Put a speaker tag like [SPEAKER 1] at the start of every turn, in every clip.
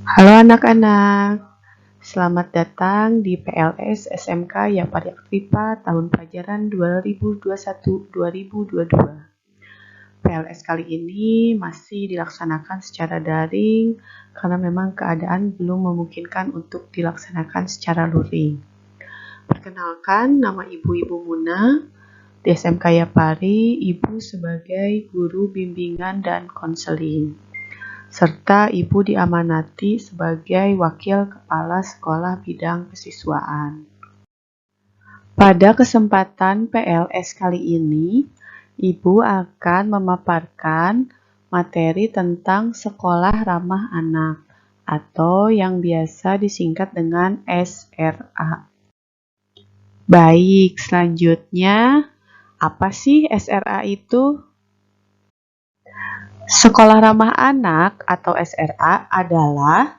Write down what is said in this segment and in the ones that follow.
[SPEAKER 1] Halo anak-anak, selamat datang di PLS SMK Yapari Aktipa tahun pelajaran 2021-2022. PLS kali ini masih dilaksanakan secara daring karena memang keadaan belum memungkinkan untuk dilaksanakan secara luring. Perkenalkan, nama Ibu Muna di SMK Yapari, Ibu sebagai guru bimbingan dan konseling, serta Ibu diamanati sebagai Wakil Kepala Sekolah Bidang Kesiswaan. Pada kesempatan PLS kali ini, Ibu akan memaparkan materi tentang sekolah ramah anak atau yang biasa disingkat dengan SRA. Baik, selanjutnya apa sih SRA itu? Sekolah Ramah Anak atau SRA adalah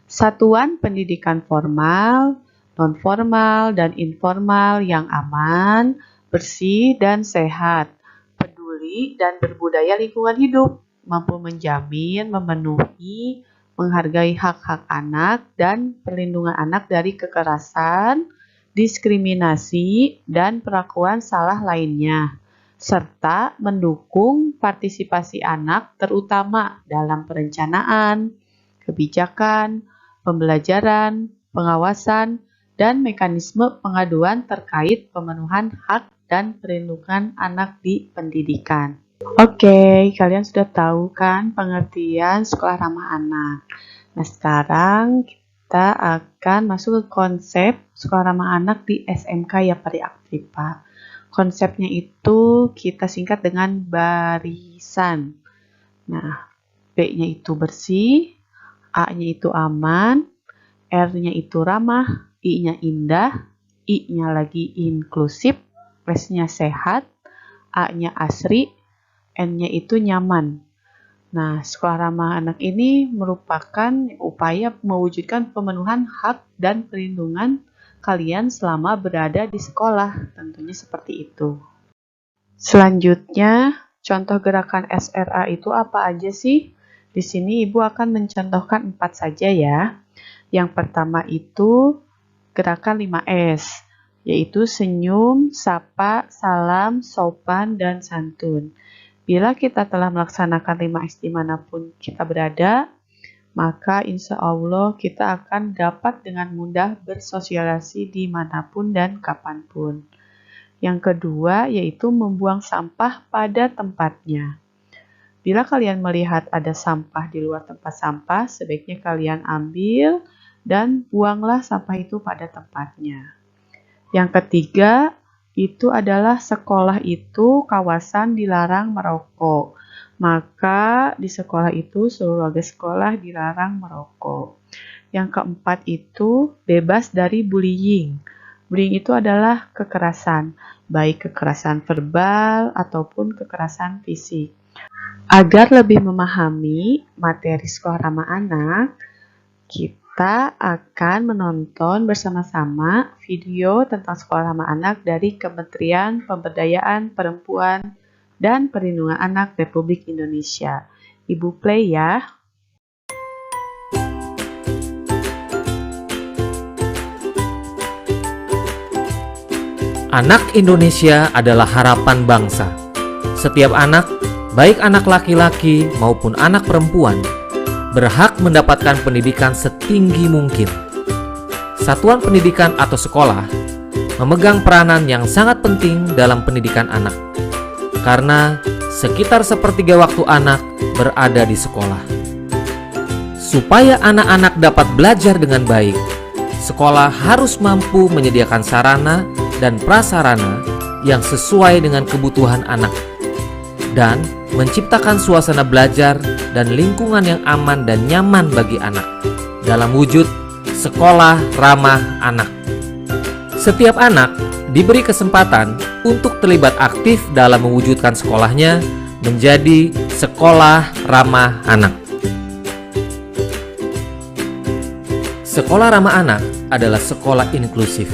[SPEAKER 1] satuan pendidikan formal, non-formal, dan informal yang aman, bersih, dan sehat, peduli, dan berbudaya lingkungan hidup, mampu menjamin, memenuhi, menghargai hak-hak anak, dan perlindungan anak dari kekerasan, diskriminasi, dan perlakuan salah lainnya, serta mendukung partisipasi anak terutama dalam perencanaan, kebijakan, pembelajaran, pengawasan, dan mekanisme pengaduan terkait pemenuhan hak dan perlindungan anak di pendidikan. Oke, kalian sudah tahu kan pengertian sekolah ramah anak. Nah, sekarang kita akan masuk ke konsep sekolah ramah anak di SMK Yapari Aktipa. Konsepnya itu kita singkat dengan barisan. Nah, B-nya itu bersih, A-nya itu aman, R-nya itu ramah, I-nya indah, I-nya lagi inklusif, S-nya sehat, A-nya asri, N-nya itu nyaman. Nah, sekolah ramah anak ini merupakan upaya mewujudkan pemenuhan hak dan perlindungan kalian selama berada di sekolah, tentunya seperti itu. Selanjutnya, contoh gerakan SRA itu apa aja sih? Di sini Ibu akan mencontohkan 4 saja ya. Yang pertama itu gerakan 5S, yaitu senyum, sapa, salam, sopan, dan santun. Bila kita telah melaksanakan 5S dimanapun kita berada, maka insya Allah kita akan dapat dengan mudah bersosialisasi dimanapun dan kapanpun. Yang kedua yaitu membuang sampah pada tempatnya. Bila kalian melihat ada sampah di luar tempat sampah, sebaiknya kalian ambil dan buanglah sampah itu pada tempatnya. Yang ketiga itu adalah sekolah itu kawasan dilarang merokok. Maka di sekolah itu seluruh warga sekolah dilarang merokok. Yang keempat itu bebas dari bullying. Bullying itu adalah kekerasan, baik kekerasan verbal ataupun kekerasan fisik. Agar lebih memahami materi sekolah ramah anak, kita akan menonton bersama-sama video tentang sekolah ramah anak dari Kementerian Pemberdayaan Perempuan dan Perlindungan Anak Republik Indonesia. Ibu play ya.
[SPEAKER 2] Anak Indonesia adalah harapan bangsa. Setiap anak, baik anak laki-laki maupun anak perempuan, berhak mendapatkan pendidikan setinggi mungkin. Satuan pendidikan atau sekolah memegang peranan yang sangat penting dalam pendidikan anak, karena sekitar sepertiga waktu anak berada di sekolah. Supaya anak-anak dapat belajar dengan baik, sekolah harus mampu menyediakan sarana dan prasarana yang sesuai dengan kebutuhan anak, dan menciptakan suasana belajar dan lingkungan yang aman dan nyaman bagi anak dalam wujud sekolah ramah anak. Setiap anak diberi kesempatan untuk terlibat aktif dalam mewujudkan sekolahnya menjadi sekolah ramah anak. Sekolah ramah anak adalah sekolah inklusif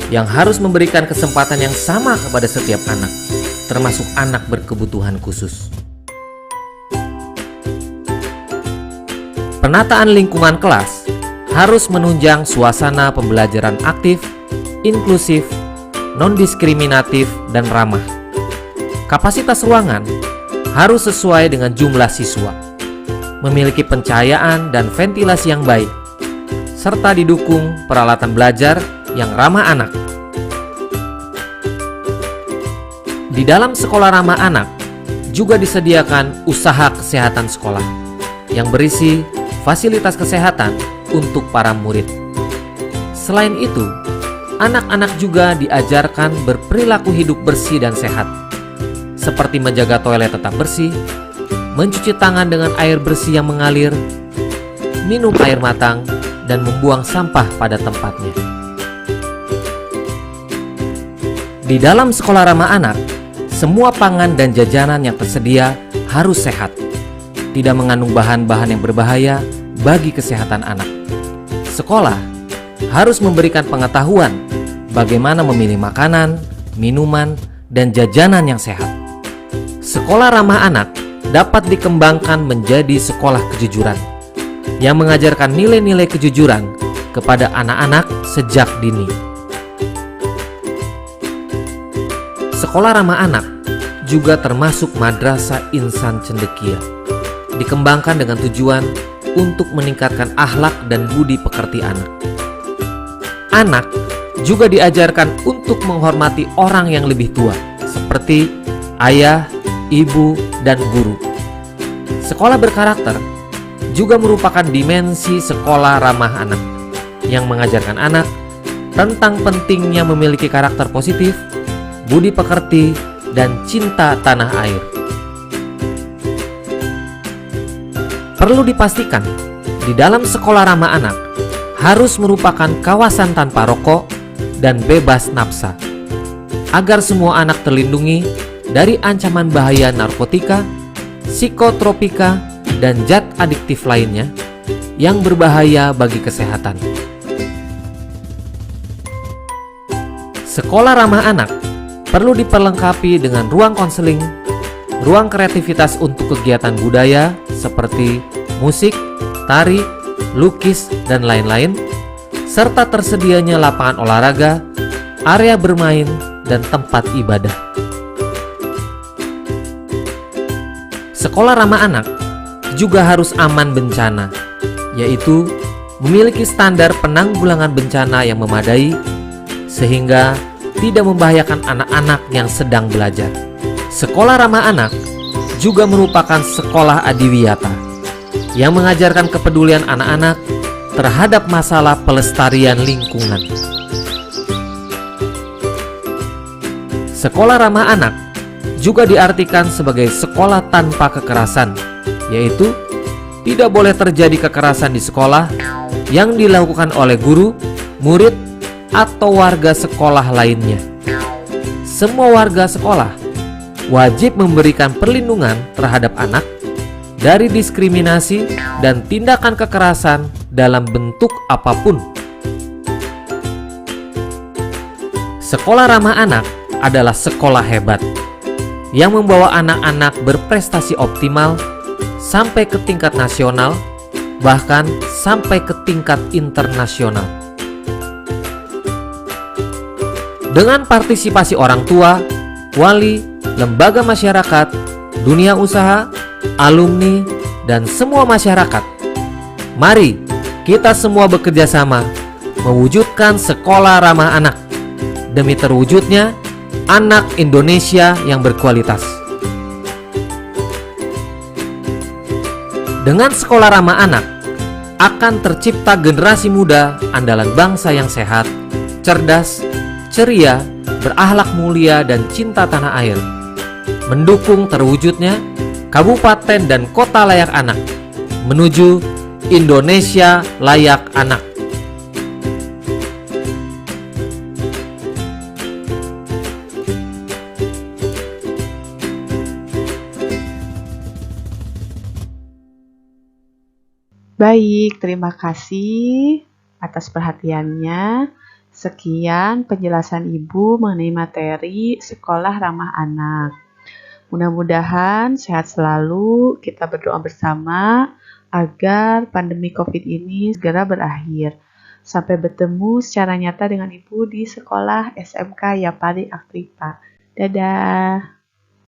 [SPEAKER 2] yang harus memberikan kesempatan yang sama kepada setiap anak, termasuk anak berkebutuhan khusus. Penataan lingkungan kelas harus menunjang suasana pembelajaran aktif, inklusif, non-diskriminatif, dan ramah. Kapasitas ruangan harus sesuai dengan jumlah siswa, memiliki pencahayaan dan ventilasi yang baik, serta didukung peralatan belajar yang ramah anak. Di dalam sekolah ramah anak juga disediakan usaha kesehatan sekolah yang berisi fasilitas kesehatan untuk para murid. Selain itu, anak-anak juga diajarkan berperilaku hidup bersih dan sehat, seperti menjaga toilet tetap bersih, mencuci tangan dengan air bersih yang mengalir, minum air matang, dan membuang sampah pada tempatnya. Di dalam sekolah ramah anak, semua pangan dan jajanan yang tersedia harus sehat, tidak mengandung bahan-bahan yang berbahaya bagi kesehatan anak. Sekolah harus memberikan pengetahuan bagaimana memilih makanan, minuman, dan jajanan yang sehat. Sekolah ramah anak dapat dikembangkan menjadi sekolah kejujuran yang mengajarkan nilai-nilai kejujuran kepada anak-anak sejak dini. Sekolah ramah anak juga termasuk Madrasah Insan Cendekia, dikembangkan dengan tujuan untuk meningkatkan akhlak dan budi pekerti anak. Anak juga diajarkan untuk menghormati orang yang lebih tua, seperti ayah, ibu, dan guru. Sekolah berkarakter juga merupakan dimensi sekolah ramah anak yang mengajarkan anak tentang pentingnya memiliki karakter positif, budi pekerti, dan cinta tanah air. Perlu dipastikan, di dalam sekolah ramah anak harus merupakan kawasan tanpa rokok dan bebas nafsa, agar semua anak terlindungi dari ancaman bahaya narkotika, psikotropika, dan zat adiktif lainnya yang berbahaya bagi kesehatan. Sekolah ramah anak perlu diperlengkapi dengan ruang konseling, ruang kreativitas untuk kegiatan budaya seperti musik, tari, lukis, dan lain-lain, serta tersedianya lapangan olahraga, area bermain, dan tempat ibadah. Sekolah ramah anak juga harus aman bencana, yaitu memiliki standar penanggulangan bencana yang memadai sehingga tidak membahayakan anak-anak yang sedang belajar. Sekolah ramah anak juga merupakan sekolah adiwiyata yang mengajarkan kepedulian anak-anak terhadap masalah pelestarian lingkungan. Sekolah ramah anak juga diartikan sebagai sekolah tanpa kekerasan, yaitu tidak boleh terjadi kekerasan di sekolah yang dilakukan oleh guru, murid, atau warga sekolah lainnya. Semua warga sekolah wajib memberikan perlindungan terhadap anak dari diskriminasi dan tindakan kekerasan dalam bentuk apapun. Sekolah ramah anak adalah sekolah hebat yang membawa anak-anak berprestasi optimal sampai ke tingkat nasional, bahkan sampai ke tingkat internasional. Dengan partisipasi orang tua, wali, lembaga masyarakat, dunia usaha, alumni, dan semua masyarakat, mari kita semua bekerja sama mewujudkan sekolah ramah anak demi terwujudnya anak Indonesia yang berkualitas. Dengan sekolah ramah anak, akan tercipta generasi muda andalan bangsa yang sehat, cerdas, ceria, berakhlak mulia, dan cinta tanah air, mendukung terwujudnya kabupaten dan kota layak anak menuju Indonesia layak anak.
[SPEAKER 1] Baik, terima kasih atas perhatiannya. Sekian penjelasan Ibu mengenai materi sekolah ramah anak. Mudah-mudahan sehat selalu. Kita berdoa bersama. agar pandemi COVID ini segera berakhir. Sampai bertemu secara nyata dengan Ibu di sekolah SMK Yapari Akripa. Dadah!